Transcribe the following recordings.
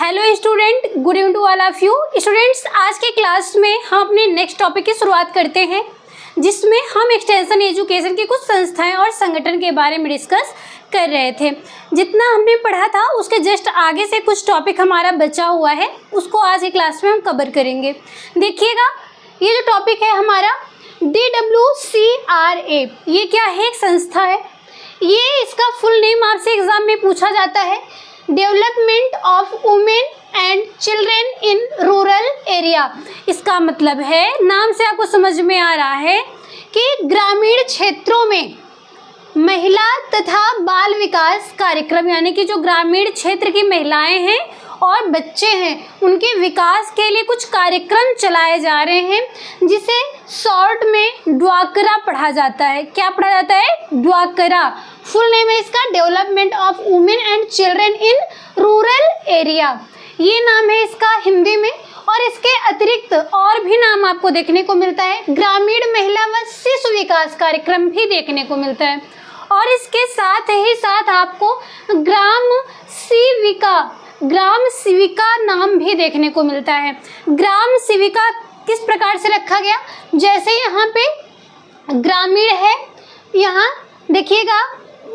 Hello student, good evening to all of you students. आज के class में हम अपने नेक्स्ट टॉपिक की शुरुआत करते हैं, जिसमें हम एक्सटेंशन एजुकेशन की कुछ संस्थाएं और संगठन के बारे में डिस्कस कर रहे थे। जितना हमने पढ़ा था उसके जस्ट आगे से कुछ टॉपिक हमारा बचा हुआ है, उसको आज की क्लास में हम कवर करेंगे। देखिएगा, ये जो टॉपिक है हमारा DWCRA, ये क्या है? एक संस्था है। ये इसका फुल नेम आपसे एग्जाम में पूछा जाता है, development of women and children in rural area. इसका मतलब है, नाम से आपको समझ में आ रहा है कि ग्रामीण क्षेत्रों में महिला तथा बाल विकास कार्यक्रम, यानी कि जो ग्रामीण क्षेत्र की महिलाएं हैं और बच्चे हैं उनके विकास के लिए कुछ कार्यक्रम चलाए जा रहे हैं, जिसे शॉर्ट में ड्वाकरा पढ़ा जाता है। क्या पढ़ा जाता है? ड्वाकरा। फुल नेम है इसका development of women and children in rural area, ये नाम है इसका हिंदी में। और इसके अतिरिक्त और भी नाम आपको देखने को मिलता है, ग्रामीण महिला व शिशु विकास कार्यक्रम भी देखने को मिलता है। और इसके साथ ही साथ आपको ग्राम सेविका नाम भी देखने को मिलता है। ग्राम सेविका किस प्रकार से रखा गया? जैसे यहाँ पे ग्रामीण है, यहाँ देखिएगा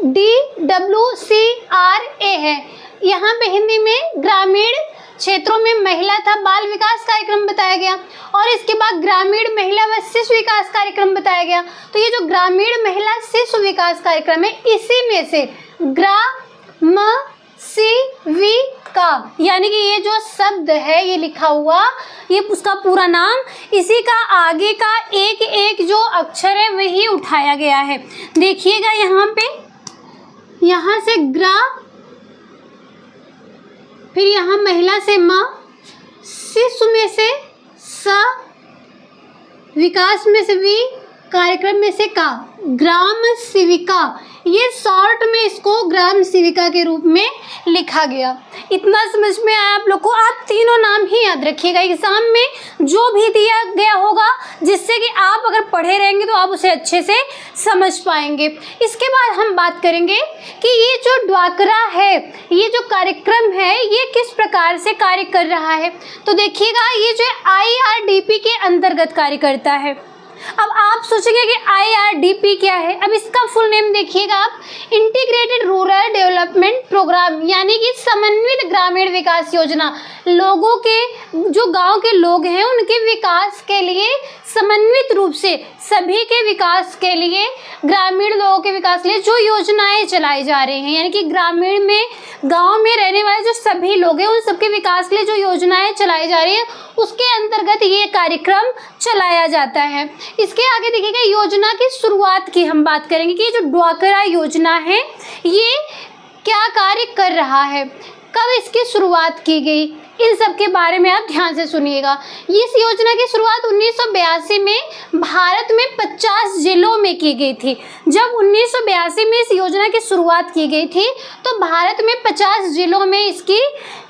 DWCRA है, यहाँ पे हिंदी में ग्रामीण क्षेत्रों में महिला तथा बाल विकास कार्यक्रम बताया गया, और इसके बाद ग्रामीण महिला व शिशु विकास कार्यक्रम बताया गया। तो ये जो ग्रामीण महिला शिशु विकास कार्यक्रम है, इसी में से ग्रामसेविका, यानी कि ये जो शब्द है ये लिखा हुआ, ये उसका पूरा नाम, इसी का आगे का एक एक जो अक्षर है वही उठाया गया है। देखिएगा यहाँ पे, यहाँ से ग्रा, फिर यहाँ महिला से माँ, शिशु में से स, विकास में से वी, कार्यक्रम में से का, ग्राम सेविका। ये शॉर्ट में इसको ग्राम सेविका के रूप में लिखा गया। इतना समझ में आया आप लोग को? आप तीनों नाम ही याद रखिएगा, एग्जाम में जो भी दिया गया होगा, जिससे कि आप अगर पढ़े रहेंगे तो आप उसे अच्छे से समझ पाएंगे। इसके बाद हम बात करेंगे कि ये जो ड्वाकरा है, ये जो कार्यक्रम है, ये किस प्रकार से कार्य कर रहा है। तो देखिएगा, ये जो IRDP के अंतर्गत कार्य करता है। अब आप सोचेंगे कि IRDP क्या है? अब इसका फुल नेम देखिएगा आप, इंटीग्रेटेड रूरल डेवलपमेंट प्रोग्राम, यानी कि समन्वित ग्रामीण विकास योजना। लोगों के, जो गांव के लोग हैं उनके विकास के लिए समन्वित रूप से, सभी के विकास के लिए, ग्रामीण लोगों के विकास के लिए जो योजनाएं चलाई जा रही हैं, यानी कि ग्रामीण में, गांव में रहने वाले जो सभी लोग हैं उन सबके विकास के लिए जो योजनाएं चलाई जा रही है, उसके अंतर्गत ये कार्यक्रम चलाया जाता है। इसके आगे देखिएगा, योजना की शुरुआत की हम बात करेंगे कि जो ड्वाकरा योजना है ये क्या कार्य कर रहा है, कब इसकी शुरुआत की गई, इन सब के बारे में आप ध्यान से सुनिएगा। इस योजना की शुरुआत 1982 में भारत में 50 जिलों में की गई थी। जब 1982 में इस योजना की शुरुआत की गई थी तो भारत में 50 जिलों में इसकी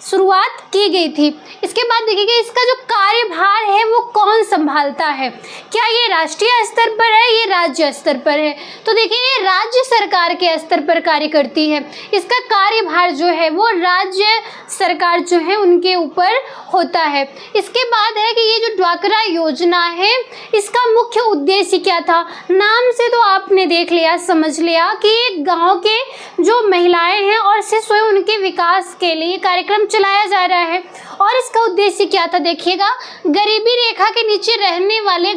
शुरुआत की गई थी। इसके बाद देखिएगा, इसका जो कार्यभार है वो कौन संभालता है? क्या ये राष्ट्रीय स्तर पर है, ये राज्य स्तर पर है? तो देखिए, ये राज्य सरकार के स्तर पर कार्य करती है। इसका कार्यभार जो है वो राज्य सरकार जो है उनके ऊपर होता है। इसके बाद है कि ये जो ड्वाकरा योजना है, इसका मुख्य उद्देश्य क्या था? नाम से तो आपने देख लिया, समझ लिया कि एक गांव के जो महिलाएं हैं और शिशु हैं उनके विकास के लिए कार्यक्रम चलाया जा रहा है। और इसका उद्देश्य क्या था? देखिएगा, गरीबी रेखा के नीचे रहने वाले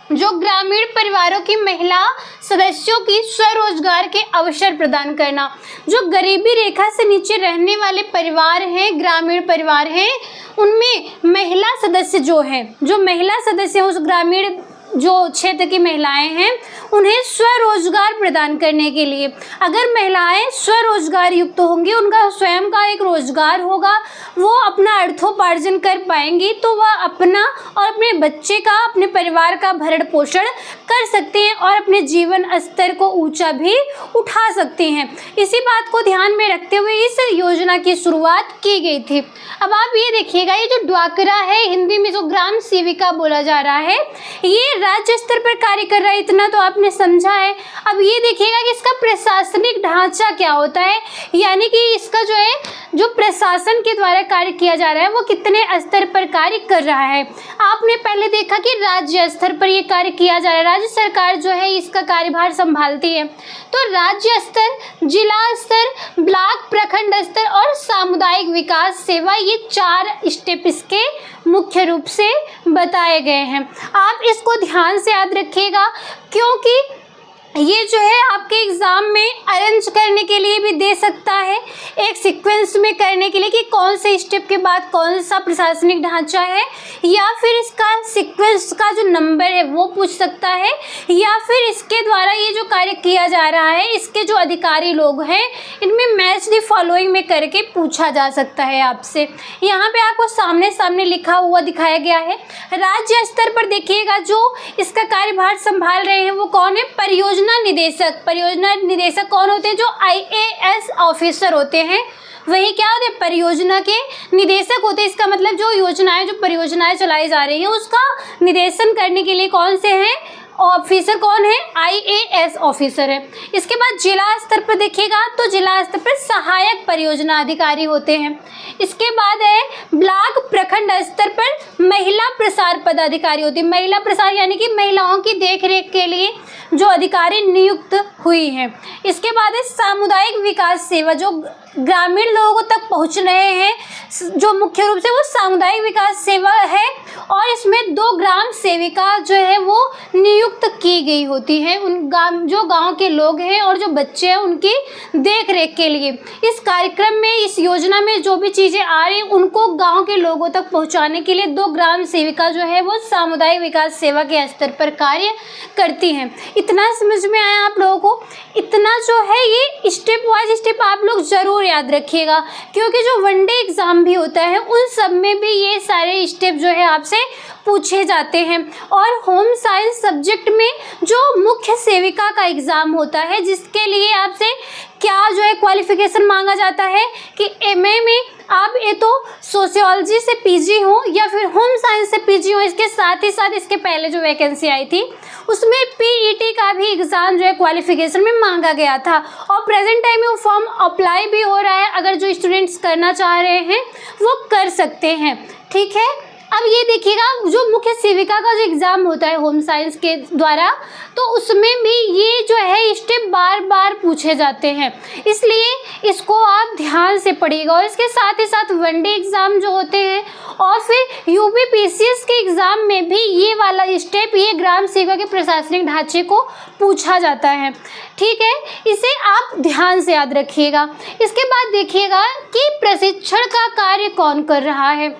जो ग्रामीण परिवारों की महिला सदस्यों की स्वरोजगार के अवसर प्रदान करना। जो गरीबी रेखा से नीचे रहने वाले परिवार हैं, ग्रामीण परिवार हैं, उनमें महिला सदस्य जो हैं, जो महिला सदस्य उस ग्रामीण जो क्षेत्र की महिलाएं हैं, उन्हें स्वरोजगार प्रदान करने के लिए, अगर महिलाएं स्वरोजगार युक्त होंगी, उनका स्वयं का एक रोजगार होगा, वो अपना अर्थोपार्जन कर पाएंगी, तो वह अपना और अपने बच्चे का, अपने परिवार का भरण पोषण कर सकते हैं और अपने जीवन स्तर को ऊंचा भी उठा सकते हैं। इसी बात को ध्यान में रखते हुए इस योजना की शुरुआत की गई थी। अब आप ये देखिएगा, ये जो ड्वाकरा है, हिंदी में जो ग्राम सेविका बोला जा रहा है, ये राज्य स्तर पर कार्य कर रहा है, इतना तो आपने समझा है। अब ये देखिएगा कि इसका प्रशासनिक ढांचा क्या होता है, यानी कि इसका जो है जो प्रशासन के द्वारा कार्य किया जा रहा है वो कितने स्तर पर कार्य कर रहा है। आपने पहले देखा कि राज्य स्तर पर ये कार्य किया जा रहा है, राज्य सरकार जो है इसका कार्यभार संभालती है। तो राज्य स्तर, जिला स्तर, ब्लॉक, प्रखंड स्तर और सामुदायिक विकास सेवा, ये 4 स्टेप इसके मुख्य रूप से बताए गए हैं। आप इसको ध्यान से याद रखिएगा, क्योंकि ये जो है आपके एग्ज़ाम में अरेंज करने के लिए भी दे सकता है, एक सीक्वेंस में करने के लिए कि कौन से स्टेप के बाद कौन सा प्रशासनिक ढांचा है, या फिर इसका सीक्वेंस का जो नंबर है वो पूछ सकता है, या फिर इसके द्वारा ये जो कार्य किया जा रहा है इसके जो अधिकारी लोग हैं इनमें मैच द फॉलोइंग में करके पूछा जा सकता है आपसे। यहाँ पे आपको सामने सामने लिखा हुआ दिखाया गया है। राज्य स्तर पर देखिएगा जो इसका कार्यभार संभाल रहे हैं वो कौन है, परियोजना निदेशक। परियोजना निदेशक कौन होते हैं, जो IAS ऑफिसर होते हैं, वही क्या होते हैं, परियोजना के निदेशक होते हैं। इसका मतलब जो योजनाएं, जो परियोजनाएं चलाई जा रही हैं उसका निदेशन करने के लिए कौन से हैं ऑफिसर, कौन है, IAS ऑफिसर है। इसके बाद जिला स्तर पर देखिएगा तो जिला स्तर पर सहायक परियोजना अधिकारी होते हैं। इसके बाद है ब्लॉक, प्रखंड स्तर पर महिला प्रसार पदाधिकारी होती है। महिला प्रसार यानी कि महिलाओं की देखरेख के लिए जो अधिकारी नियुक्त हुई हैं। इसके बाद है सामुदायिक विकास सेवा, जो ग्रामीण लोगों तक पहुंच रहे हैं, जो मुख्य रूप से वो सामुदायिक विकास सेवा है, और इसमें 2 ग्राम सेविका जो है वो नियुक्त की गई होती है उन जो गांव के लोग हैं और जो बच्चे हैं उनकी देख रेख के लिए। इस कार्यक्रम में, इस योजना में जो भी चीज़ें आ रही हैं उनको गांव के लोगों तक पहुंचाने के लिए 2 ग्राम सेविका जो है वो सामुदायिक विकास सेवा के स्तर पर कार्य करती हैं। इतना समझ में आया आप लोगों को? इतना जो है ये स्टेप वाइज स्टेप आप लोग ज़रूर याद रखिएगा, क्योंकि जो वनडे एग्ज़ाम भी होता है उन सब में भी ये सारे स्टेप जो है आपसे पूछे जाते हैं। और होम साइंस सब्जेक्ट में जो मुख्य सेविका का एग्ज़ाम होता है, जिसके लिए आपसे क्या जो है क्वालिफिकेशन मांगा जाता है कि MA में आप ये तो सोशियोलॉजी से PG हो या फिर होम साइंस से PG हो। इसके साथ ही साथ इसके पहले जो वैकेंसी आई थी उसमें PET का भी एग्ज़ाम जो है क्वालिफिकेशन में मांगा गया था, और प्रेजेंट टाइम में वो फॉर्म अप्लाई भी हो रहा है। अगर जो स्टूडेंट्स करना चाह रहे हैं वो कर सकते हैं, ठीक है। अब ये देखिएगा जो मुख्य सेविका का जो एग्ज़ाम होता है होम साइंस के द्वारा, तो उसमें भी ये जो है स्टेप बार बार पूछे जाते हैं, इसलिए इसको आप ध्यान से पढ़िएगा। और इसके साथ ही साथ वनडे एग्ज़ाम जो होते हैं और फिर UPPCS के एग्ज़ाम में भी ये वाला स्टेप, ये ग्राम सेविका के प्रशासनिक ढांचे को पूछा जाता है, ठीक है। इसे आप ध्यान से याद रखिएगा। इसके बाद देखिएगा कि प्रशिक्षण का कार्य कौन कर रहा है।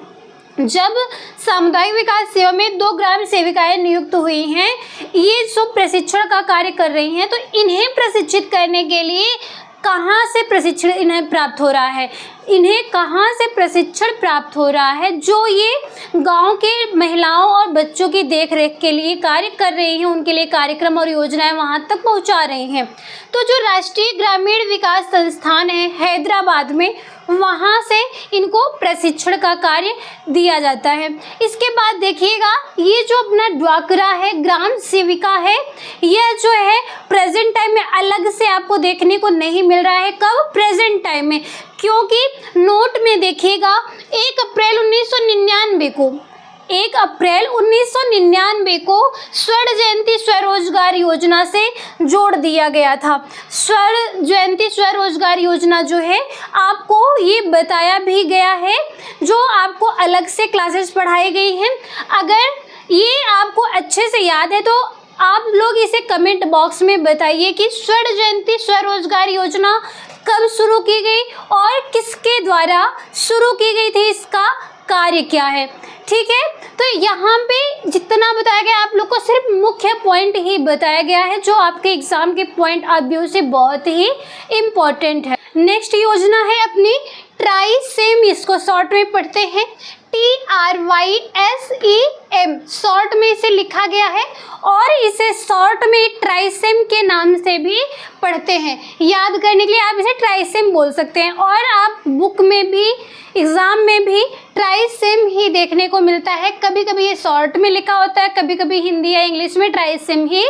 जब सामुदायिक विकास सेवा में 2 ग्राम सेविकाएं नियुक्त हुई हैं, ये जो प्रशिक्षण का कार्य कर रही हैं, तो इन्हें प्रशिक्षित करने के लिए कहाँ से प्रशिक्षण इन्हें प्राप्त हो रहा है, इन्हें कहाँ से प्रशिक्षण प्राप्त हो रहा है, जो ये गांव के महिलाओं और बच्चों की देखरेख के लिए कार्य कर रही हैं, उनके लिए कार्यक्रम और योजनाएं वहां तक पहुंचा रही हैं। तो जो राष्ट्रीय ग्रामीण विकास संस्थान है हैदराबाद में, वहाँ से इनको प्रशिक्षण का कार्य दिया जाता है। इसके बाद देखिएगा ये जो अपना ड्वाकरा है, ग्राम सेविका है, यह जो है प्रेजेंट टाइम में अलग से आपको देखने को नहीं मिल रहा है। कब? प्रेजेंट टाइम में, क्योंकि नोट में देखिएगा 1 अप्रैल 1999 को 1 अप्रैल 1999 को स्वर्ण जयंती स्वरोजगार योजना से जोड़ दिया गया था। स्वर्ण जयंती स्वरोजगार योजना जो है आपको ये बताया भी गया है, जो आपको अलग से क्लासेस पढ़ाई गई हैं। अगर ये आपको अच्छे से याद है तो आप लोग इसे कमेंट बॉक्स में बताइए कि स्वर्ण जयंती स्वरोजगार योजना कब शुरू की गई और किसके द्वारा शुरू की गई थी, इसका कार्य क्या है, ठीक है। तो यहाँ पे जितना बताया गया आप लोग को सिर्फ मुख्य पॉइंट ही बताया गया है, जो आपके एग्जाम के पॉइंट ऑफ व्यू से बहुत ही इम्पोर्टेंट है। नेक्स्ट योजना है अपनी ट्राइसेम, इसको शॉर्ट में पढ़ते हैं TRYSEM, शॉर्ट में इसे लिखा गया है और इसे शॉर्ट में ट्राइसेम के नाम से भी पढ़ते हैं। याद करने के लिए आप इसे ट्राइसेम बोल सकते हैं, और आप बुक में भी एग्ज़ाम में भी ट्राइसेम ही देखने को मिलता है। कभी कभी ये शॉर्ट में लिखा होता है, कभी कभी हिंदी या इंग्लिश में ट्राइसेम ही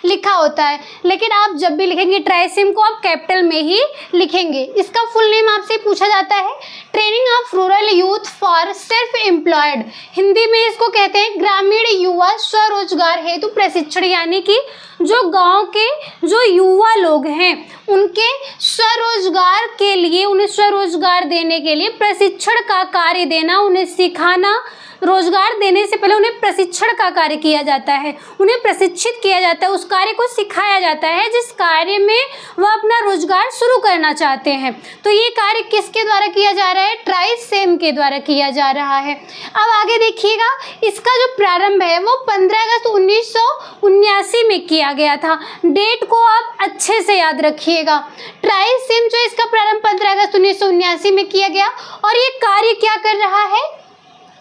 लिखा होता है, लेकिन आप जब भी लिखेंगे ट्राइसेम को आप कैपिटल में ही लिखेंगे। इसका फुल नेम आपसे पूछा जाता है training of rural youth for self employed. Hindi में इसको कहते हैं ग्रामीण युवा स्वरोजगार हेतु प्रशिक्षण, यानी कि जो गांव के जो युवा लोग हैं उनके स्वरोजगार के लिए, उन्हें स्वरोजगार देने के लिए प्रशिक्षण का कार्य देना, उन्हें सिखाना। रोजगार देने से पहले उन्हें प्रशिक्षण का कार्य किया जाता है, उन्हें प्रशिक्षित किया जाता है, उस कार्य को सिखाया जाता है जिस कार्य में वह अपना रोजगार शुरू करना चाहते हैं। तो ये कार्य किसके द्वारा किया जा रहा है? ट्राइसेम के द्वारा किया जा रहा है। अब आगे देखिएगा, इसका जो प्रारंभ है वो 15 अगस्त 1979 में किया गया था। डेट को आप अच्छे से याद रखिएगा। ट्राइसेम जो इसका प्रारंभ 15 अगस्त 1979 में किया गया, और ये कार्य क्या कर रहा है?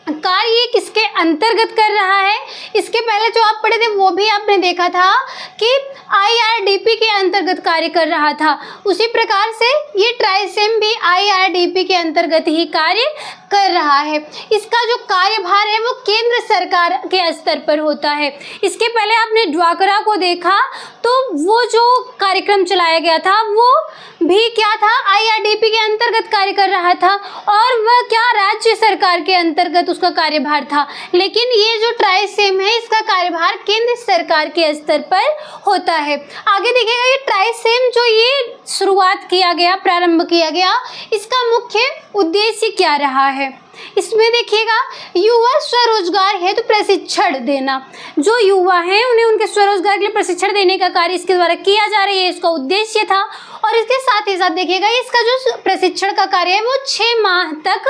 कार्य ये किसके अंतर्गत कर रहा है? इसके पहले जो आप पढ़े थे वो भी आपने देखा था कि IRDP के अंतर्गत कार्य कर रहा था। उसी प्रकार से ये ट्राइसेम भी IRDP के अंतर्गत ही कार्य कर रहा है। इसका जो कार्यभार है वो केंद्र सरकार के स्तर पर होता है। इसके पहले आपने ड्वाकरा को देखा, तो वो जो कार्यक्रम चलाया गया था वो भी क्या था? IRDP के अंतर्गत कार्य कर रहा था, और वह क्या राज्य सरकार के अंतर्गत उसका कार्यभार था। लेकिन ये जो ट्राइसेम है इसका कार्यभार केंद्र सरकार के स्तर पर होता है। आगे देखिएगा, ये ट्राइसेम जो ये शुरुआत किया गया, प्रारंभ किया गया, इसका मुख्य उद्देश्य क्या रहा है? इसमें देखिएगा, युवा स्वरोजगार हेतु प्रशिक्षण देना। जो युवा हैं उन्हें उनके स्वरोजगार के लिए प्रशिक्षण देने का कार्य इसके द्वारा किया जा रहा है, इसका उद्देश्य था। और इसके साथ ही साथ देखिएगा, इसका जो प्रशिक्षण का कार्य है वो 6 माह तक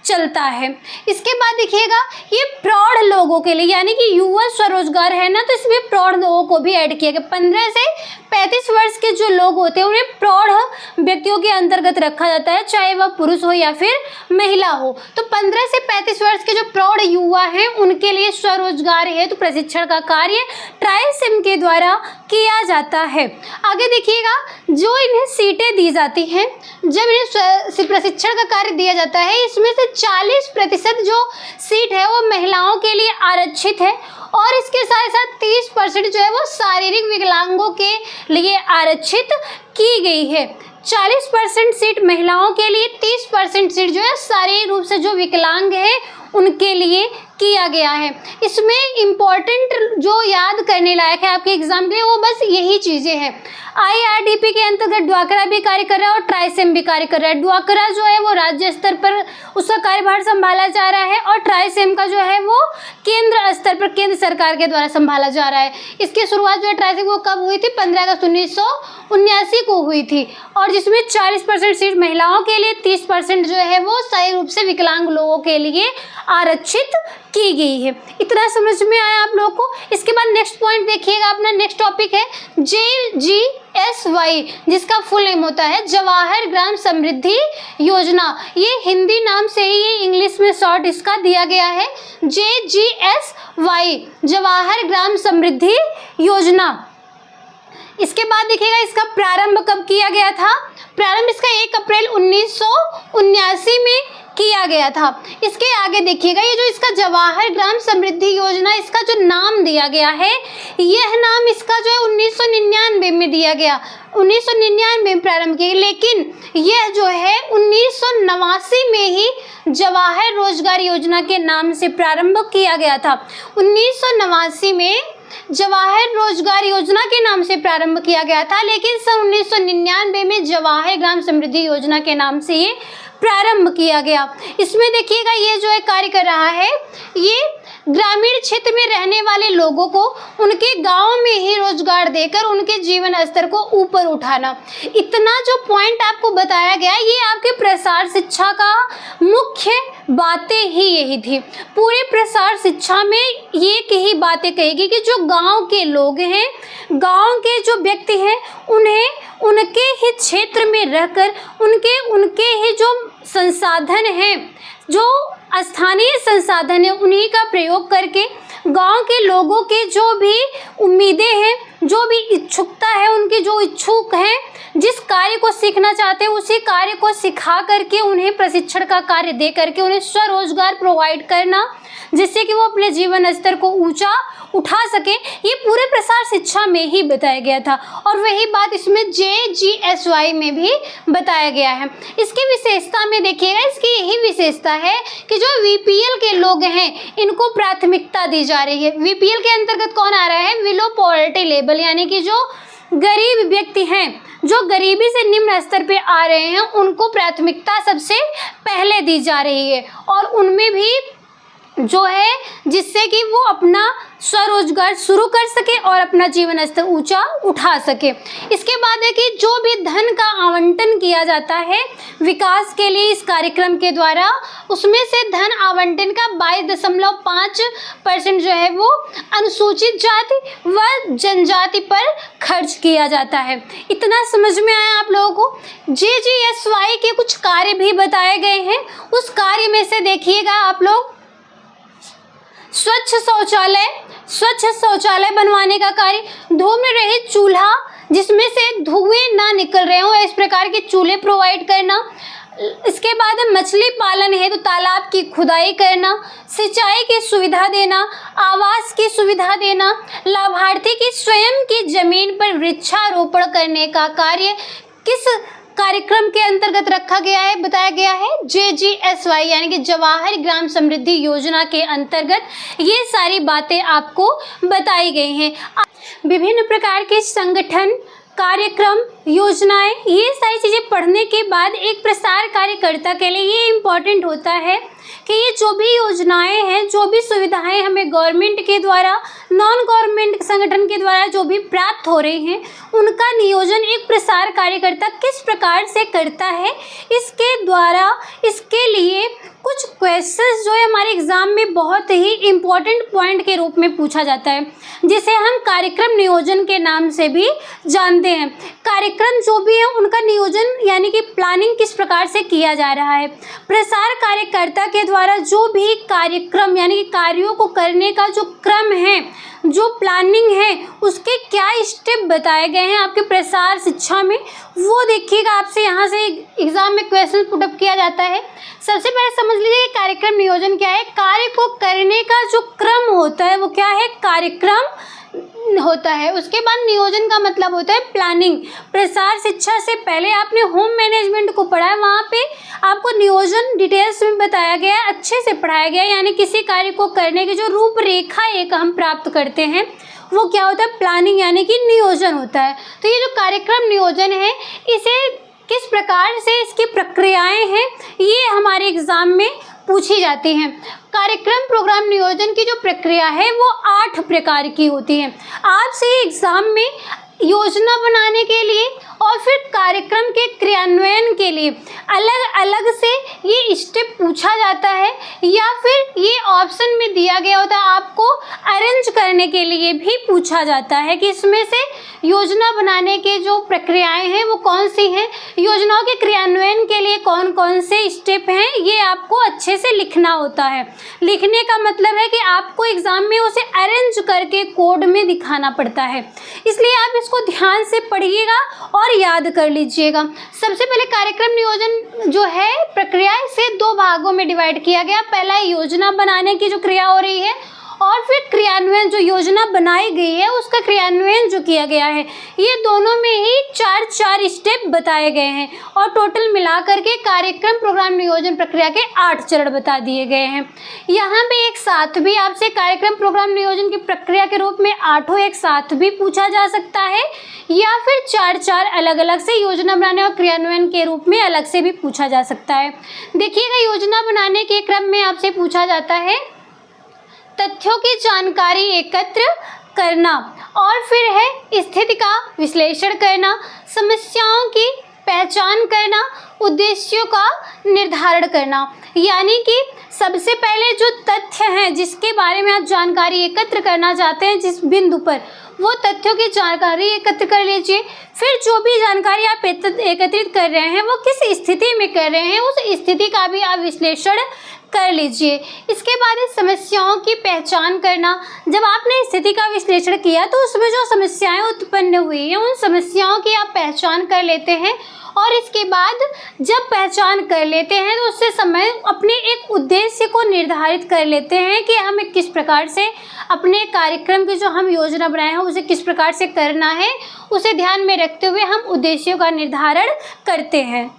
चलता है। इसके बाद देखिएगा, ये प्रौढ़ लोगों के लिए, यानी कि युवा स्वरोजगार है ना, तो इसमें प्रौढ़ लोगों को भी ऐड किया गया। 15 से 35 वर्ष के जो लोग होते हैं उन्हें प्रौढ़ व्यक्तियों के अंतर्गत रखा जाता है, चाहे वह पुरुष हो या फिर महिला हो। तो 15 से 35 वर्ष के जो प्रौढ़ युवा हैं उनके लिए स्वरोजगार हेतु प्रशिक्षण का कार्य ट्राइसेम के द्वारा किया जाता है। आगे देखिएगा, जो इन्हें सीटें दी जाती हैं, जब इन्हें प्रशिक्षण का कार्य दिया जाता है, इसमें से 40% जो सीट है वो महिलाओं के लिए आरक्षित है, और इसके साथ साथ 30% जो है वो शारीरिक विकलांगों के लिए आरक्षित की गई है। 40% सीट महिलाओं के लिए, 30% सीट जो है शारीरिक रूप से जो विकलांग है उनके लिए किया गया है। इसमें इम्पॉर्टेंट जो याद करने लायक है आपके एग्जाम के लिए वो बस यही चीज़ें हैं। IRDP के अंतर्गत ड्वाकरा भी कार्य कर रहा है और ट्राइसेम भी कार्य कर रहा है। ड्वाकरा जो है वो राज्य स्तर पर उसका कार्यभार संभाला जा रहा है, और ट्राइसेम का जो है वो केंद्र स्तर पर केंद्र सरकार के द्वारा संभाला जा रहा है। इसकी शुरुआत जो है ट्राइसेम को कब हुई थी? 15 अगस्त 1979 को हुई थी, और जिसमें 40% सीट महिलाओं के लिए, 30% जो है वो शारीरिक रूप से विकलांग लोगों के लिए आरक्षित की गई है। इतना समझ में आया आप लोगों को? इसके बाद नेक्स्ट पॉइंट देखिएगा, अपना नेक्स्ट टॉपिक है JGSY, जिसका फुल नेम होता है जवाहर ग्राम समृद्धि योजना। ये हिंदी नाम से ही, ये इंग्लिश में शॉर्ट इसका दिया गया है JGSY, जवाहर ग्राम समृद्धि योजना। इसके बाद देखिएगा, इसका प्रारंभ कब किया गया था? प्रारंभ इसका 1 अप्रैल 1979 में किया गया था। इसके आगे देखिएगा, ये जो इसका जवाहर ग्राम समृद्धि योजना, इसका जो नाम दिया गया है, यह नाम इसका जो है 1999 में दिया गया, 1999 में प्रारंभ किया, लेकिन यह जो है 1989 में ही जवाहर रोजगार योजना के नाम से प्रारंभ किया गया था। 1989 में जवाहर रोजगार योजना के नाम से प्रारंभ किया गया था, लेकिन सन 1999 में जवाहर ग्राम समृद्धि योजना के नाम से ये प्रारंभ किया गया। इसमें देखिएगा, ये जो है कार्य कर रहा है, ये ग्रामीण क्षेत्र में रहने वाले लोगों को उनके गांव में ही रोजगार देकर उनके जीवन स्तर को ऊपर उठाना। इतना जो पॉइंट आपको बताया गया, ये आपके प्रसार शिक्षा का मुख्य बातें ही यही थी। पूरे प्रसार शिक्षा में एक ही बातें कहेगी कि जो गांव के लोग हैं, गांव के जो व्यक्ति हैं, उन्हें उनके ही क्षेत्र में रहकर उनके ही जो संसाधन हैं, जो स्थानीय संसाधन है, उन्हीं का प्रयोग करके गांव के लोगों के जो भी उम्मीदें हैं जो भी इच्छुकता है, उनकी जो इच्छुक हैं, जिस कार्य को सीखना चाहते हैं उसी कार्य को सिखा करके उन्हें प्रशिक्षण का कार्य दे करके उन्हें स्वरोजगार प्रोवाइड करना, जिससे कि वो अपने जीवन स्तर को ऊंचा उठा सके। ये पूरे प्रसार शिक्षा में ही बताया गया था और वही बात इसमें JGSY में भी बताया गया है। इसकी विशेषता में देखिएगा, इसकी यही विशेषता है कि जो VPL के लोग हैं इनको प्राथमिकता दी जा रही है। VPL के अंतर्गत कौन आ रहा है? बिलो पॉवर्टी लेवल, यानी कि जो गरीब व्यक्ति हैं, जो गरीबी से निम्न स्तर पे आ रहे हैं, उनको प्राथमिकता सबसे पहले दी जा रही है और उनमें भी जो है जिससे कि वो अपना स्वरोजगार शुरू कर सके और अपना जीवन स्तर ऊंचा उठा सके। इसके बाद है कि जो भी धन का आवंटन किया जाता है विकास के लिए इस कार्यक्रम के द्वारा, उसमें से धन आवंटन का 22.5% जो है वो अनुसूचित जाति व जनजाति पर खर्च किया जाता है। इतना समझ में आया आप लोगों को? JGSY के कुछ कार्य भी बताए गए हैं, उस कार्य में से देखिएगा आप लोग, स्वच्छ शौचालय बनवाने का कार्य, धूम्र रहित चूल्हा जिसमें से धुएं ना निकल रहे हों, इस प्रकार के चूल्हे प्रोवाइड करना। इसके बाद मछली पालन है तो तालाब की खुदाई करना, सिंचाई की सुविधा देना, आवास की सुविधा देना, लाभार्थी की स्वयं की जमीन पर वृक्षारोपण करने का कार्य किस कार्यक्रम के अंतर्गत रखा गया है? बताया गया है JGSY यानी कि जवाहर ग्राम समृद्धि योजना के अंतर्गत ये सारी बातें आपको बताई गई हैं। विभिन्न प्रकार के संगठन, कार्यक्रम, योजनाएं, ये सारी चीज़ें पढ़ने के बाद एक प्रसार कार्यकर्ता के लिए ये इम्पॉर्टेंट होता है कि ये जो भी योजनाएं हैं, जो भी सुविधाएं हमें गवर्नमेंट के द्वारा, नॉन गवर्नमेंट संगठन के द्वारा जो भी प्राप्त हो रही हैं, उनका नियोजन एक प्रसार कार्यकर्ता किस प्रकार से करता है, इसके द्वारा इसके लिए कुछ क्वेश्चंस जो है हमारे एग्जाम में बहुत ही इम्पोर्टेंट पॉइंट के रूप में पूछा जाता है, जिसे हम कार्यक्रम नियोजन के नाम से भी जानते हैं। कार्यक्रम जो भी है उनका नियोजन यानी कि प्लानिंग किस प्रकार से किया जा रहा है। प्रसार कार्यकर्ता के द्वारा जो भी कार्यक्रम यानी कि कार्यों को करने का जो क्रम है, जो प्लानिंग है, उसके क्या स्टेप बताए गए हैं आपके प्रसार शिक्षा में, वो देखिएगा। आपसे यहाँ से एग्जाम में क्वेश्चन पुटअप किया जाता है। सबसे पहले समझ लीजिए कार्यक्रम नियोजन क्या है। कार्य को करने का जो क्रम होता है वो क्या है? कार्यक्रम होता है। उसके बाद नियोजन का मतलब होता है प्लानिंग। प्रसार शिक्षा से पहले आपने होम मैनेजमेंट को पढ़ा है, वहाँ पे आपको नियोजन डिटेल्स में बताया गया है, अच्छे से पढ़ाया गया है। यानी किसी कार्य को करने की जो रूपरेखा एक हम प्राप्त करते हैं वो क्या होता है? प्लानिंग यानी कि नियोजन होता है। तो ये जो कार्यक्रम नियोजन है, इसे किस प्रकार से इसकी प्रक्रियाएं हैं ये हमारे एग्जाम में पूछी जाती हैं। कार्यक्रम प्रोग्राम नियोजन की जो प्रक्रिया है वो 8 प्रकार की होती है। आपसे एग्जाम में योजना बनाने के लिए और फिर कार्यक्रम के क्रियान्वयन के लिए अलग अलग से ये स्टेप पूछा जाता है, या फिर ये ऑप्शन में दिया गया होता है आपको अरेंज करने के लिए भी पूछा जाता है कि इसमें से योजना बनाने के जो प्रक्रियाएं हैं वो कौन सी हैं, योजनाओं के क्रियान्वयन के लिए कौन कौन से स्टेप हैं, ये आपको अच्छे से लिखना होता है। लिखने का मतलब है कि आपको एग्जाम में उसे अरेंज करके कोड में दिखाना पड़ता है, इसलिए आप इसको ध्यान से पढ़िएगा और याद कर लीजिएगा। सबसे पहले कार्यक्रम नियोजन जो है प्रक्रिया से 2 भागों में डिवाइड किया गया। पहला योजना बनाने की जो क्रिया हो रही है और फिर क्रियान्वयन, जो योजना बनाई गई है उसका क्रियान्वयन जो किया गया है, ये दोनों में ही 4 स्टेप बताए गए हैं और टोटल मिलाकर के कार्यक्रम प्रोग्राम नियोजन प्रक्रिया के 8 चरण बता दिए गए हैं। यहाँ पे एक साथ भी आपसे कार्यक्रम प्रोग्राम नियोजन की प्रक्रिया के रूप में 8 एक साथ भी पूछा जा सकता है, या फिर 4 अलग अलग से योजना बनाने और क्रियान्वयन के रूप में अलग से भी पूछा जा सकता है। देखिएगा, योजना बनाने के क्रम में आपसे पूछा जाता है तथ्यों की जानकारी एकत्र करना, और फिर है स्थिति का विश्लेषण करना, समस्याओं की पहचान करना, उद्देश्यों का निर्धारण करना। यानी कि सबसे पहले जो तथ्य हैं जिसके बारे में आप जानकारी एकत्र करना चाहते हैं, जिस बिंदु पर, वो तथ्यों की जानकारी एकत्र कर लीजिए। फिर जो भी जानकारी आप एकत्रित कर रहे हैं वो किस स्थिति में कर रहे हैं, उस स्थिति का भी आप विश्लेषण कर लीजिए। इसके बाद है समस्याओं की पहचान करना। जब आपने स्थिति का विश्लेषण किया तो उसमें जो समस्याएं उत्पन्न हुई हैं उन समस्याओं की आप पहचान कर लेते हैं, और इसके बाद जब पहचान कर लेते हैं तो उससे समय अपने एक उद्देश्य को निर्धारित कर लेते हैं कि हमें किस प्रकार से अपने कार्यक्रम की जो हम योजना बनाए हैं उसे किस प्रकार से करना है, उसे ध्यान में रखते हुए हम उद्देश्यों का निर्धारण करते हैं।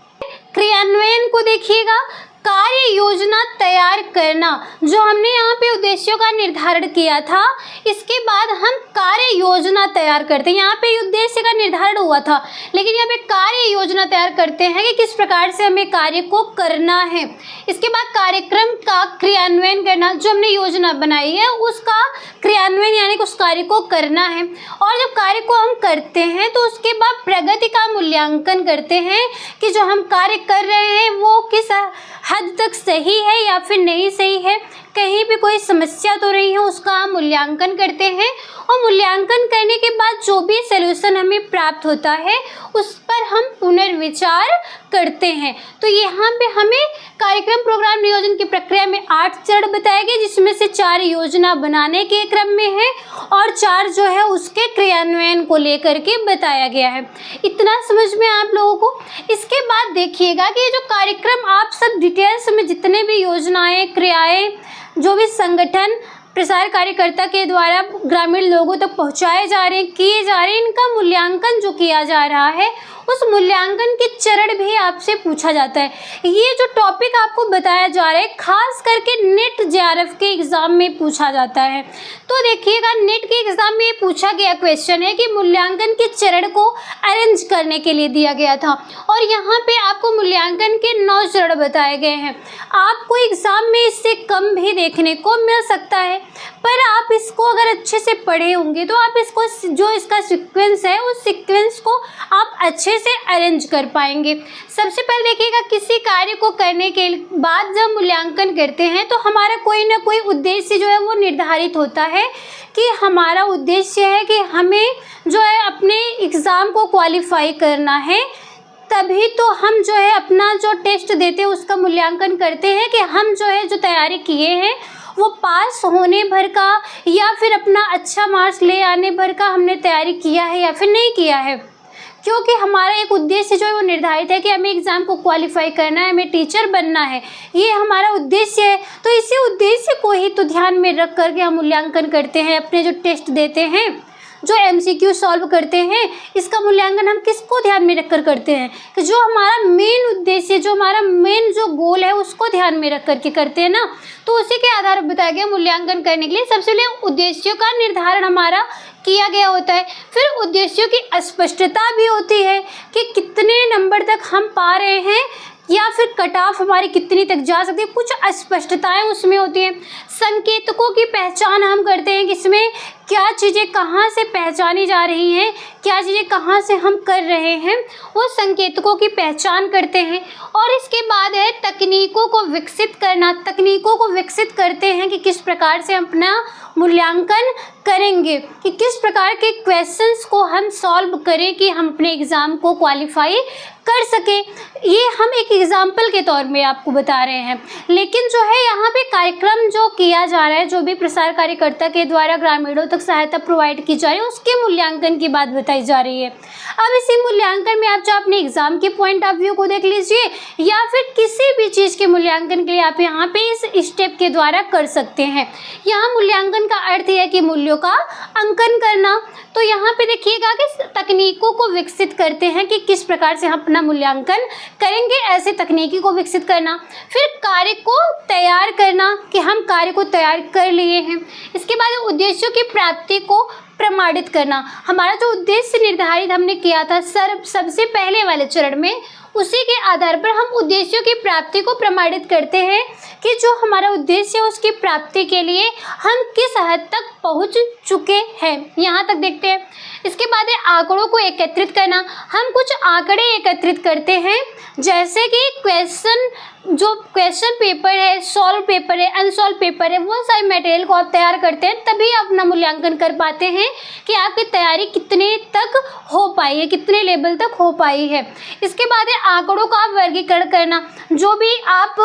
क्रियान्वयन को देखिएगा, कार्य योजना तैयार करना। जो हमने यहाँ पे उद्देश्यों का निर्धारण किया था, इसके बाद हम कार्य योजना तैयार करते हैं। यहाँ पे उद्देश्य का निर्धारण हुआ था, लेकिन यहाँ पे कार्य योजना तैयार करते हैं कि किस प्रकार से हमें कार्य को करना है। इसके बाद कार्यक्रम का क्रियान्वयन करना, जो हमने योजना बनाई है उसका क्रियान्वयन यानी कि उस कार्य को करना है। और जब कार्य को हम करते हैं तो उसके बाद प्रगति का मूल्यांकन करते हैं कि जो हम कार्य कर रहे हैं वो किस हद तक सही है या फिर नहीं सही है, कहीं भी कोई समस्या तो नहीं है, उसका हम मूल्यांकन करते हैं। और मूल्यांकन करने के बाद जो भी सलूशन हमें प्राप्त होता है उस पर हम पुनर्विचार करते हैं। तो यहाँ पे हमें कार्यक्रम प्रोग्राम नियोजन की प्रक्रिया में 8 चरण बताए गए, जिसमें से 4 योजना बनाने के क्रम में है और 4 जो है उसके क्रियान्वयन को लेकर के बताया गया है। इतना समझ में आप लोगों को। इसके बाद देखिएगा कि जो कार्यक्रम आप सब डिटेल्स में जितने भी योजनाएं, क्रियाएं, जो भी संगठन प्रसार कार्यकर्ता के द्वारा ग्रामीण लोगों तक पहुंचाए जा रहे हैं, किए जा रहे हैं, इनका मूल्यांकन जो किया जा रहा है उस मूल्यांकन के चरण भी आपसे पूछा जाता है। ये जो टॉपिक आपको बताया जा रहा है खास करके नेट जेआरएफ के एग्ज़ाम में पूछा जाता है। तो देखिएगा, नेट के एग्ज़ाम में ये पूछा गया क्वेश्चन है कि मूल्यांकन के चरण को अरेंज करने के लिए दिया गया था, और यहाँ पे आपको मूल्यांकन के 9 चरण बताए गए हैं। आपको एग्ज़ाम में इससे कम भी देखने को मिल सकता है, पर आप इसको अगर अच्छे से पढ़े होंगे तो आप इसको जो इसका सीक्वेंस है उस सीक्वेंस को आप अच्छे से अरेंज कर पाएंगे। सबसे पहले देखिएगा, किसी कार्य को करने के बाद जब मूल्यांकन करते हैं तो हमारा कोई ना कोई उद्देश्य जो है वो निर्धारित होता है कि हमारा उद्देश्य है कि हमें जो है अपने एग्ज़ाम को क्वालिफाई करना है। तभी तो हम जो है अपना जो टेस्ट देते हैं उसका मूल्यांकन करते हैं कि हम जो है जो तैयारी किए हैं वो पास होने भर का या फिर अपना अच्छा मार्क्स ले आने भर का हमने तैयारी किया है या फिर नहीं किया है। क्योंकि हमारा एक उद्देश्य जो है वो निर्धारित है कि हमें एग्ज़ाम को क्वालिफाई करना है, हमें टीचर बनना है, ये हमारा उद्देश्य है। तो इसी उद्देश्य को ही तो ध्यान में रख करके हम मूल्यांकन करते हैं। अपने जो टेस्ट देते हैं, जो एमसीक्यू सॉल्व करते हैं, इसका मूल्यांकन हम किसको ध्यान में रखकर करते हैं कि जो हमारा मेन उद्देश्य, जो हमारा मेन जो गोल है उसको ध्यान में रख करके करते हैं ना। तो उसी के आधार पर बताया गया मूल्यांकन करने के लिए सबसे पहले उद्देश्यों का निर्धारण हमारा किया गया होता है। फिर उद्देश्यों की स्पष्टता भी होती है कि कितने नंबर तक हम पा रहे हैं या फिर कट ऑफ हमारी कितनी तक जा सकती है, कुछ अस्पष्टताएं उसमें होती हैं। संकेतकों की पहचान हम करते हैं कि इसमें क्या चीज़ें कहाँ से पहचानी जा रही हैं, क्या चीज़ें कहाँ से हम कर रहे हैं, वो संकेतकों की पहचान करते हैं। और इसके बाद है तकनीकों को विकसित करना। तकनीकों को विकसित करते हैं कि किस प्रकार से हम अपना मूल्यांकन करेंगे, कि किस प्रकार के क्वेश्चंस को हम सॉल्व करें कि हम अपने एग्ज़ाम को क्वालिफाई कर सके। ये हम एक एग्जाम्पल के तौर में आपको बता रहे हैं। लेकिन जो है यहाँ पे कार्यक्रम जो किया जा रहा है, जो भी प्रसार कार्यकर्ता के द्वारा ग्रामीणों तक सहायता प्रोवाइड की जा रही है, उसके मूल्यांकन की बात बताई जा रही है। अब इसी मूल्यांकन में आप चाहे अपने एग्जाम के पॉइंट ऑफ व्यू को देख लीजिए या फिर किसी भी चीज़ के मूल्यांकन के लिए आप यहाँ पे इस स्टेप के द्वारा कर सकते हैं। यहाँ मूल्यांकन का अर्थ है कि मूल्यों का अंकन करना। तो यहाँ पे देखिएगा कि तकनीकों को विकसित करते हैं कि किस प्रकार से हम अपना मूल्यांकन करेंगे, ऐसे तकनीकी को विकसित करना। फिर कार्य को तैयार करना कि हम कार्य को तैयार कर लिए हैं। इसके बाद उद्देश्यों की प्राप्ति को प्रमाणित करना। हमारा जो उद्देश्य निर्धारित हमने किया था सबसे पहले वाले चरण में, उसी के आधार पर हम उद्देश्यों की प्राप्ति को प्रमाणित करते हैं कि जो हमारा उद्देश्य है उसकी प्राप्ति के लिए हम किस हद तक पहुंच चुके हैं। यहाँ तक देखते हैं। इसके बाद है आंकड़ों को एकत्रित करना। हम कुछ आंकड़े एकत्रित करते हैं, जैसे कि क्वेश्चन पेपर है, सॉल्व पेपर है, अनसॉल्व पेपर है, वो सारे मटेरियल को आप तैयार करते हैं, तभी आप अपना मूल्यांकन कर पाते हैं कि आपकी तैयारी कितने तक हो पाई है, कितने लेवल तक हो पाई है। इसके बाद है आंकड़ों का वर्गीकरण करना। जो भी आप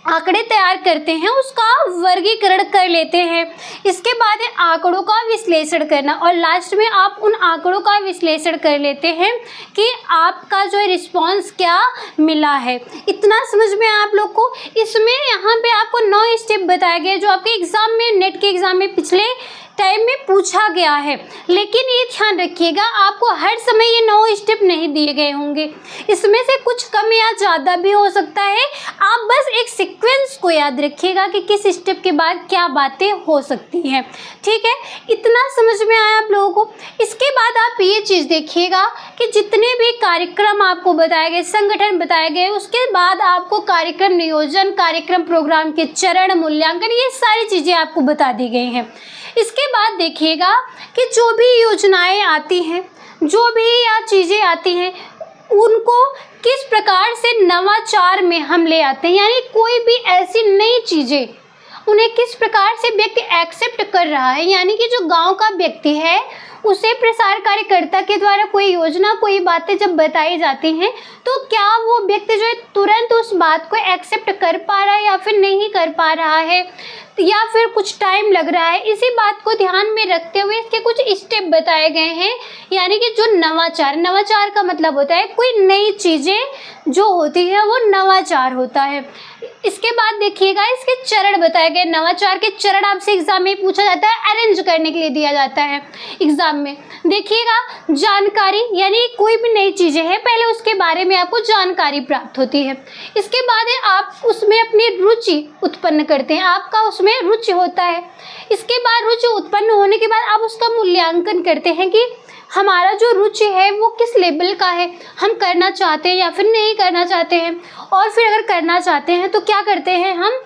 आंकड़े तैयार करते हैं, उसका वर्गीकरण कर लेते हैं। इसके बाद है आंकड़ों का विश्लेषण करना, और लास्ट में आप उन आंकड़ों का विश्लेषण कर लेते हैं कि आपका जो रिस्पांस क्या मिला है। इतना समझ में आप लोग को। इसमें यहाँ पे आपको 9 स्टेप बताया गया जो आपके एग्जाम में, नेट के एग्जाम में पिछले टाइम में पूछा गया है। लेकिन ये ध्यान रखिएगा, आपको हर समय ये 9 स्टेप नहीं दिए गए होंगे, इसमें से कुछ कम या ज़्यादा भी हो सकता है। आप बस एक सीक्वेंस को याद रखिएगा कि किस स्टेप के बाद क्या बातें हो सकती हैं। ठीक है, इतना समझ में आया आप लोगों को। इसके बाद आप ये चीज़ देखिएगा कि जितने भी कार्यक्रम आपको बताए गए, संगठन बताए गए, उसके बाद आपको कार्यक्रम नियोजन, कार्यक्रम प्रोग्राम के चरण, मूल्यांकन, ये सारी चीज़ें आपको बता दी गई हैं। इसके बाद देखिएगा कि जो भी योजनाएं आती हैं, जो भी या चीज़ें आती हैं, उनको किस प्रकार से नवाचार में हम ले आते हैं, यानी कोई भी ऐसी नई चीज़ें उन्हें किस प्रकार से व्यक्ति एक्सेप्ट कर रहा है। यानी कि जो गांव का व्यक्ति है उसे प्रसार कार्यकर्ता के द्वारा कोई योजना, कोई बातें जब बताई जाती हैं तो क्या वो व्यक्ति जो है तुरंत उस बात को एक्सेप्ट कर पा रहा है या फिर नहीं कर पा रहा है, या फिर कुछ टाइम लग रहा है। इसी बात को ध्यान में रखते हुए इसके कुछ स्टेप बताए गए हैं। यानी कि जो नवाचार, नवाचार का मतलब होता है कोई नई चीज़ें जो होती है वो नवाचार होता है। इसके बाद देखिएगा इसके चरण बताए गए। नवाचार के चरण आपसे एग्जाम में पूछा जाता है, अरेंज करने के लिए दिया जाता है एग्जाम में। देखिएगा जानकारी, यानी कोई भी नई चीज़ें हैं पहले उसके बारे में आपको जानकारी प्राप्त होती है। इसके बाद है आप उसमें अपनी रुचि उत्पन्न करते हैं, आपका उसमें रुचि होता है। इसके बाद रुचि उत्पन्न होने के बाद आप उसका मूल्यांकन करते हैं कि हमारा जो रुचि है वो किस लेवल का है, हम करना चाहते हैं या फिर नहीं करना चाहते हैं। और फिर अगर करना चाहते हैं तो क्या करते हैं, हम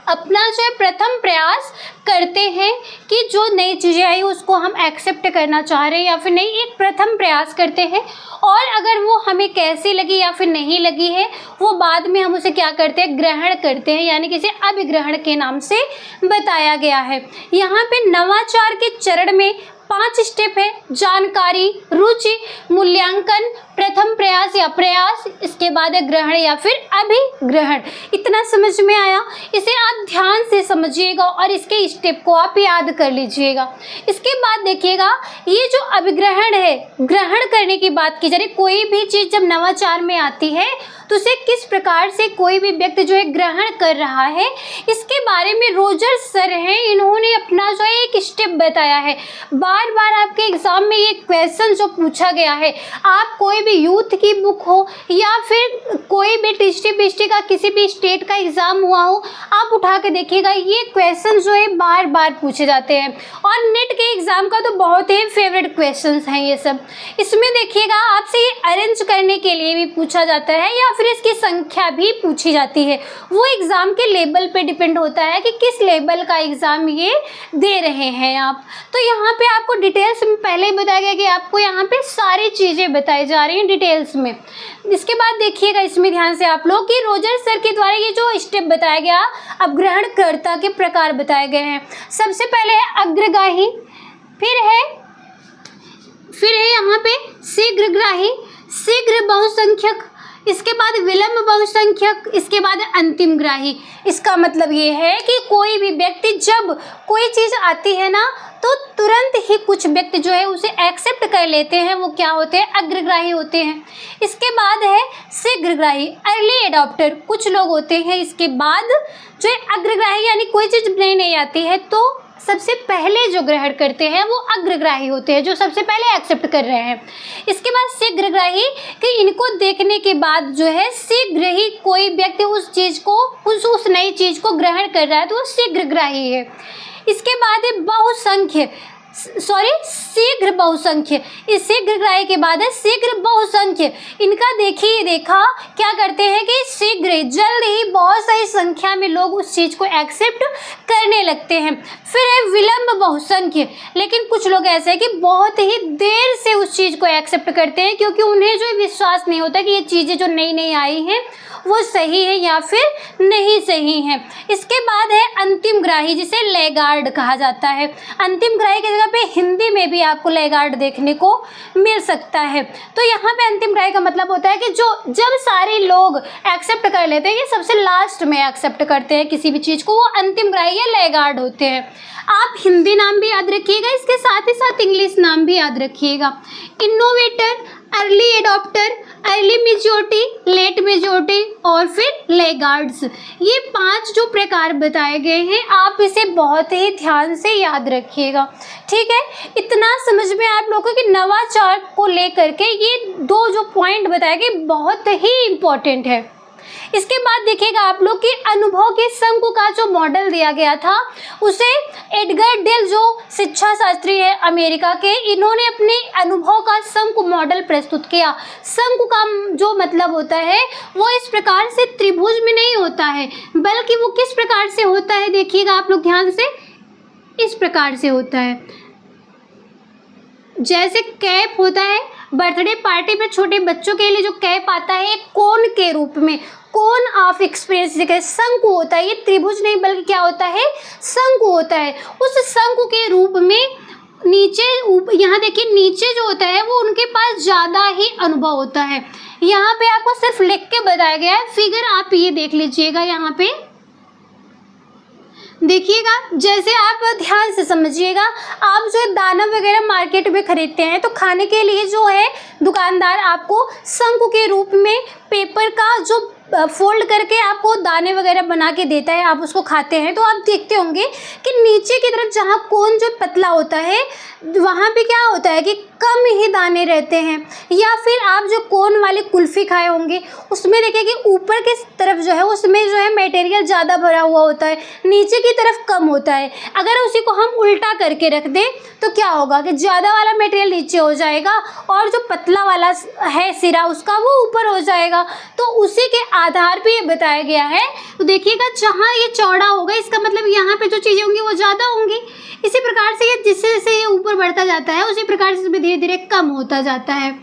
अपना जो है प्रथम प्रयास करते हैं कि जो नई चीज़ें आई उसको हम एक्सेप्ट करना चाह रहे हैं या फिर नहीं, एक प्रथम प्रयास करते हैं। और अगर वो हमें कैसी लगी या फिर नहीं लगी है, वो बाद में हम उसे क्या करते हैं, ग्रहण करते हैं, यानी कि इसे अभिग्रहण के नाम से बताया गया है। यहाँ पे नवाचार के चरण में 5 स्टेप है, जानकारी, रुचि, मूल्यांकन, प्रथम प्रयास या प्रयास, इसके बाद है ग्रहण या फिर अभिग्रहण। इतना समझ में आया, इसे आप ध्यान से समझिएगा और इसके स्टेप को आप याद कर लीजिएगा। इसके बाद देखिएगा ये जो अभिग्रहण है, ग्रहण करने की बात की जा रही, कोई भी चीज़ जब नवाचार में आती है तो उसे किस प्रकार से कोई भी व्यक्ति जो है ग्रहण कर रहा है, इसके बारे में रोजर सर हैं, इन्होंने अपना जो है एक स्टेप बताया है। बार बार आपके एग्जाम में ये क्वेश्चन जो पूछा गया है, आप कोई भी यूथ की बुक हो या फिर कोई भी डिस्ट्रिक्ट का किसी भी स्टेट का एग्जाम हुआ हो, आप उठा के देखिएगा, ये क्वेश्चन जो है बार बार पूछे जाते हैं। और नेट के एग्जाम का तो बहुत ही फेवरेट क्वेश्चन हैं ये सब। इसमें देखिएगा आपसे ये अरेंज करने के लिए भी पूछा जाता है या फिर इसकी संख्या भी पूछी जाती है। वो एग्ज़ाम के लेवल पे डिपेंड होता है कि किस लेवल का एग्ज़ाम ये दे रहे हैं आप। तो यहाँ पे आपको डिटेल्स में पहले ही बताया गया कि आपको यहाँ पे सारी चीज़ें बताई जा रही हैं डिटेल्स में। इसके बाद देखिएगा इसमें ध्यान से आप लोग कि रोजर सर के द्वारा ये जो स्टेप बताया गया, अभिग्रहणकर्ता के प्रकार बताए गए हैं। सबसे पहले है अग्रगाही, फिर है यहाँ पे शीघ्रग्राही, शीघ्र बहुसंख्यक, इसके बाद विलंब बहुसंख्यक, इसके बाद अंतिम ग्राही। इसका मतलब ये है कि कोई भी व्यक्ति जब कोई चीज़ आती है ना तो तुरंत ही कुछ व्यक्ति जो है उसे एक्सेप्ट कर लेते हैं, वो क्या होते हैं, अग्रग्राही होते हैं। इसके बाद है शीघ्रग्राही, अर्ली एडॉप्टर, कुछ लोग होते हैं। इसके बाद जो है अग्रग्राही, यानी कोई चीज़ नई आती है तो सबसे पहले जो ग्रहण करते हैं वो अग्रग्राही होते हैं, जो सबसे पहले एक्सेप्ट कर रहे हैं। इसके बाद शीघ्रग्राही कि इनको देखने के बाद जो है शीघ्र ही कोई व्यक्ति उस चीज़ को, उस नई चीज़ को ग्रहण कर रहा है तो वो शीघ्रग्राही है। इसके बाद है बहुसंख्य, शीघ्र बहुसंख्य। इस शीघ्रग्राही के बाद है शीघ्र बहुसंख्य। इनका देखा क्या करते हैं कि शीघ्र जल्द ही बहुत सारी संख्या में लोग उस चीज़ को एक्सेप्ट करने होने लगते हैं। फिर है विलंब बहुसंख्य, लेकिन कुछ लोग ऐसे हैं कि बहुत ही देर से उस चीज़ को एक्सेप्ट करते हैं, क्योंकि उन्हें जो विश्वास नहीं होता कि ये चीज़ें जो नई नई आई हैं वो सही है या फिर नहीं सही है। इसके बाद है अंतिमग्राही, जिसे लैगार्ड कहा जाता है। अंतिमग्राही की जगह पे हिंदी में भी आपको लैगार्ड देखने को मिल सकता है। तो यहाँ पे अंतिमग्राही का मतलब होता है कि जो जब सारे लोग एक्सेप्ट कर लेते हैं, ये सबसे लास्ट में एक्सेप्ट करते हैं किसी भी चीज़ को, वो अंतिमग्राही या लैगार्ड होते हैं। आप हिंदी नाम भी याद रखिएगा, इसके साथ ही साथ इंग्लिश नाम भी याद रखिएगा। Innovator, early adopter, early maturity, late maturity और फिर लैगार्ड्स, ये 5 जो प्रकार बताए गए हैं, आप इसे बहुत ही ध्यान से याद रखिएगा। ठीक है, इतना समझ में आप लोगों की नवाचार को लेकर के ये 2 जो पॉइंट बताए गए बहुत ही इम्पोर्टेंट है। इसके बाद देखिएगा आप लोग कि अनुभव के शंकु का जो मॉडल दिया गया था, उसे एडगर डेल जो शिक्षा शास्त्री है अमेरिका के, इन्होंने अपने अनुभव का शंकु मॉडल प्रस्तुत किया। शंकु का जो मतलब होता है वो इस प्रकार से त्रिभुज में नहीं होता है, बल्कि वो किस प्रकार से होता है, देखिएगा आप लोग ध्यान से, इस प्रकार से होता है। जैसे कैप होता है, बर्थडे पार्टी में छोटे बच्चों के लिए जो कैप आता है एक कोन के रूप में, कोन ऑफ एक्सपीरियंस, शंकु होता है। ये त्रिभुज नहीं बल्कि क्या होता है, शंकु होता है। उस शंकु के रूप में नीचे यहाँ देखिए नीचे जो होता है वो उनके पास ज़्यादा ही अनुभव होता है। यहाँ पे आपको सिर्फ लिख के बताया गया है, फिगर आप ये देख लीजिएगा। यहाँ पे देखिएगा, जैसे आप ध्यान से समझिएगा, आप जो दाना वगैरह मार्केट में खरीदते हैं तो खाने के लिए जो है दुकानदार आपको शंकु के रूप में पेपर का जो फोल्ड करके आपको दाने वगैरह बना के देता है, आप उसको खाते हैं। तो आप देखते होंगे कि नीचे की तरफ जहाँ कोन जो पतला होता है वहाँ पे क्या होता है कि कम ही दाने रहते हैं। या फिर आप जो कोन वाली कुल्फ़ी खाए होंगे उसमें देखिए कि ऊपर की तरफ जो है उसमें जो है मटेरियल ज़्यादा भरा हुआ होता है, नीचे की तरफ कम होता है। अगर उसी को हम उल्टा करके रख दें तो क्या होगा कि ज़्यादा वाला मटेरियल नीचे हो जाएगा और जो पतला वाला है सिरा उसका वो ऊपर हो जाएगा। तो उसी के आधार पे ये बताया गया है। तो देखिएगा, जहाँ ये चौड़ा होगा इसका मतलब यहाँ पे जो चीज़ें होंगी वो ज़्यादा होंगी। इसी प्रकार से ये जैसे जैसे ये ऊपर बढ़ता जाता है उसी प्रकार से इसमें धीरे धीरे कम होता जाता है।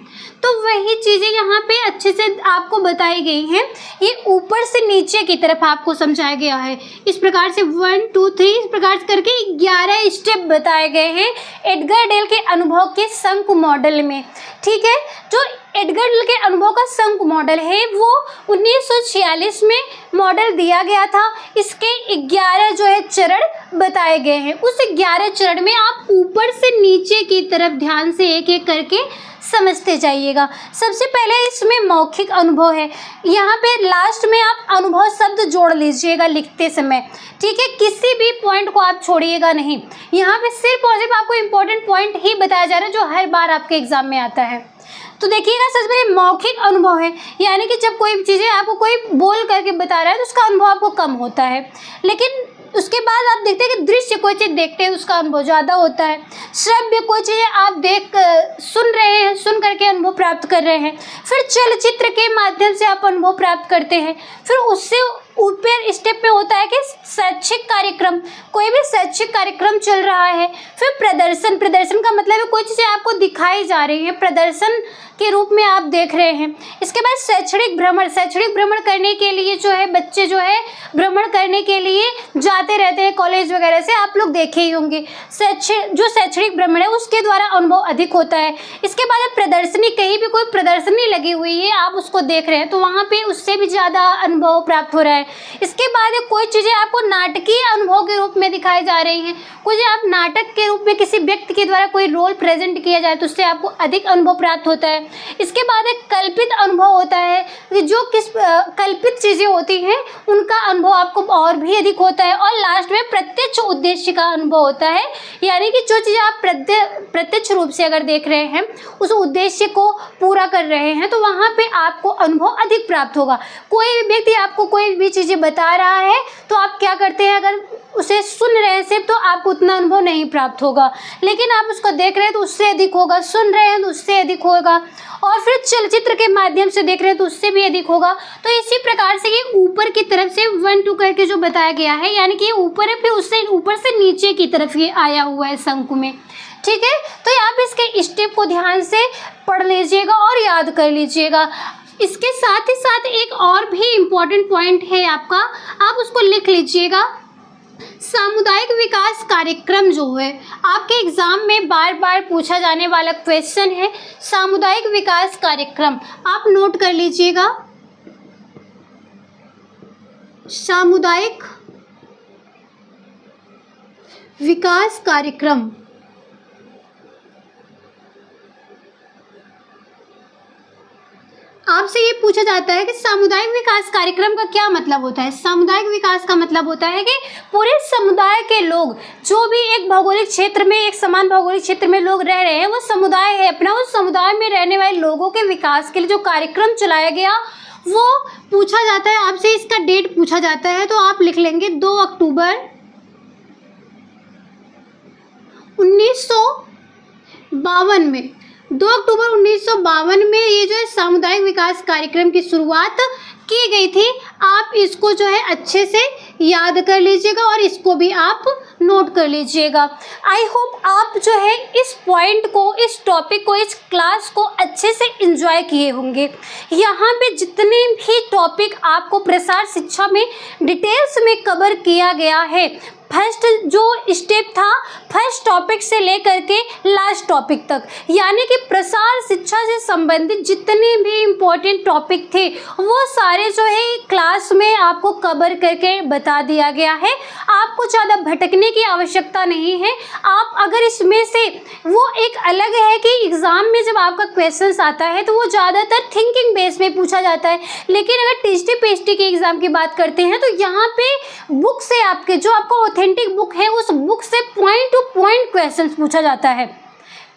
तो वही चीज़ें यहाँ पे अच्छे से आपको बताई गई हैं। ये ऊपर से नीचे की तरफ आपको समझाया गया है। इस प्रकार से 1 2 3 इस प्रकार से करके 11 स्टेप बताए गए हैं एडगर डेल के अनुभव के शंकु मॉडल में। ठीक है, जो एडगर डेल के अनुभव का शंकु मॉडल है वो 1946 में मॉडल दिया गया था। इसके 11 जो है चरण बताए गए हैं। उस 11 चरण में आप ऊपर से नीचे की तरफ ध्यान से एक एक करके समझते जाइएगा। सबसे पहले इसमें मौखिक अनुभव है। यहाँ पे लास्ट में आप अनुभव शब्द जोड़ लीजिएगा लिखते समय। ठीक है, किसी भी पॉइंट को आप छोड़िएगा नहीं। यहाँ पे सिर्फ और सिर्फ आपको इम्पोर्टेंट पॉइंट ही बताया जा रहा है जो हर बार आपके एग्जाम में आता है। तो देखिएगा, सबसे पहले मौखिक अनुभव है, यानी कि जब कोई चीज़ें आपको कोई बोल करके बता रहा है तो उसका अनुभव आपको कम होता है। लेकिन उसके बाद आप देखते हैं कि दृश्य कोई चीज़ देखते हैं उसका अनुभव ज़्यादा होता है। श्रव्य कोई चीज़ें आप सुन रहे हैं, सुन करके अनुभव प्राप्त कर रहे हैं। फिर चलचित्र के माध्यम से आप अनुभव प्राप्त करते हैं। फिर उससे ऊपर स्टेप में होता है कि शैक्षिक कार्यक्रम, कोई भी शैक्षिक कार्यक्रम चल रहा है। फिर प्रदर्शन, प्रदर्शन का मतलब है कोई चीज़ें आपको दिखाई जा रही हैं, प्रदर्शन के रूप में आप देख रहे हैं। इसके बाद शैक्षणिक भ्रमण, शैक्षणिक भ्रमण करने के लिए जो है बच्चे जो है भ्रमण करने के लिए जाते रहते हैं कॉलेज वगैरह से, आप लोग देखे ही होंगे। जो शैक्षणिक भ्रमण है उसके द्वारा अनुभव अधिक होता है। इसके बाद प्रदर्शनी, कहीं भी कोई प्रदर्शनी लगी हुई है आप उसको देख रहे हैं तो वहाँ पे उससे भी ज़्यादा अनुभव प्राप्त हो रहा है। इसके बाद कोई चीज़ें आपको नाटकीय अनुभव के रूप में दिखाई जा रही हैं। कुछ आप नाटक के रूप में किसी व्यक्ति के द्वारा कोई रोल प्रेजेंट किया जाए तो उससे आपको अधिक अनुभव प्राप्त होता है। इसके बाद एक कल्पित अनुभव होता है, जो कल्पित चीज़ें होती हैं उनका अनुभव आपको और भी अधिक होता है। और लास्ट में प्रत्यक्ष उद्देश्य का अनुभव होता है, यानी कि जो चीज़ें आप प्रत्यक्ष रूप से अगर देख रहे हैं उस उद्देश्य को पूरा कर रहे हैं तो वहाँ पे आपको अनुभव अधिक प्राप्त होगा। कोई भी व्यक्ति आपको कोई भी चीज़ें बता रहा है तो आप क्या करते हैं, अगर उसे सुन रहे हैं सिर्फ तो आपको उतना अनुभव नहीं प्राप्त होगा, लेकिन आप उसको देख रहे हैं तो उससे अधिक होगा, सुन रहे हैं तो उससे अधिक होगा, और फिर चलचित्र के माध्यम से देख रहे हैं तो उससे भी अधिक होगा। तो इसी प्रकार से ये ऊपर की तरफ से 1 2 करके जो बताया गया है, यानी कि ये ऊपर है, फिर उससे ऊपर से नीचे की तरफ ये आया हुआ है शंकु में। ठीक है, तो आप इसके स्टेप को ध्यान से पढ़ लीजिएगा और याद कर लीजिएगा। इसके साथ ही साथ एक और भी इम्पॉर्टेंट पॉइंट है आपका, आप उसको लिख लीजिएगा। सामुदायिक विकास कार्यक्रम जो है आपके एग्जाम में बार बार पूछा जाने वाला क्वेश्चन है, सामुदायिक विकास कार्यक्रम, आप नोट कर लीजिएगा। सामुदायिक विकास कार्यक्रम, आपसे ये पूछा जाता है कि सामुदायिक विकास कार्यक्रम का क्या मतलब होता है। सामुदायिक विकास का मतलब होता है कि पूरे समुदाय के लोग, जो भी एक भौगोलिक क्षेत्र में, एक समान भौगोलिक क्षेत्र में लोग रह रहे हैं, वो समुदाय है अपना, उस समुदाय में रहने वाले लोगों के विकास के लिए जो कार्यक्रम चलाया गया वो पूछा जाता है आपसे। इसका डेट पूछा जाता है तो आप लिख लेंगे 2 अक्टूबर 1952 में। 2 अक्टूबर 1952 में ये जो है सामुदायिक विकास कार्यक्रम की शुरुआत की गई थी। आप इसको जो है अच्छे से याद कर लीजिएगा और इसको भी आप नोट कर लीजिएगा। आई होप आप जो है इस पॉइंट को, इस टॉपिक को, इस क्लास को अच्छे से एंजॉय किए होंगे। यहाँ पे जितने भी टॉपिक आपको प्रसार शिक्षा में डिटेल्स में कवर किया गया है, फर्स्ट जो स्टेप था, फर्स्ट टॉपिक से लेकर के लास्ट टॉपिक तक, यानी कि प्रसार शिक्षा से संबंधित जितने भी इम्पोर्टेंट टॉपिक थे वो सारे जो है क्लास में आपको कवर करके बता दिया गया है। आपको ज़्यादा भटकने की आवश्यकता नहीं है। आप अगर इसमें से, वो एक अलग है कि एग्ज़ाम में जब आपका क्वेश्चंस आता है तो वो ज़्यादातर थिंकिंग बेस में पूछा जाता है, लेकिन अगर टीएसटी पीएचडी के एग्ज़ाम की बात करते हैं तो यहाँ पे बुक से आपके, जो आपको ऑथेंटिक बुक है, उस बुक से पॉइंट टू पॉइंट क्वेश्चंस पूछा जाता है।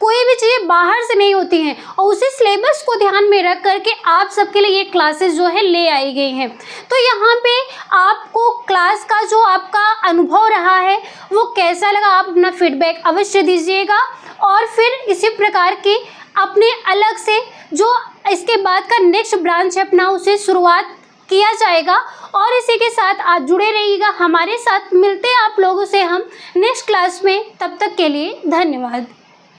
कोई भी चीज़ें बाहर से नहीं होती हैं और उसी सिलेबस को ध्यान में रख करके आप सबके लिए ये क्लासेस जो है ले आई गई हैं। तो यहाँ पे आपको क्लास का जो आपका अनुभव रहा है वो कैसा लगा, आप अपना फीडबैक अवश्य दीजिएगा। और फिर इसी प्रकार के अपने अलग से जो इसके बाद का नेक्स्ट ब्रांच है अपना, उसे शुरुआत किया जाएगा। और इसी के साथ आप जुड़े रहिएगा हमारे साथ। मिलते हैं आप लोगों से हम नेक्स्ट क्लास में, तब तक के लिए धन्यवाद।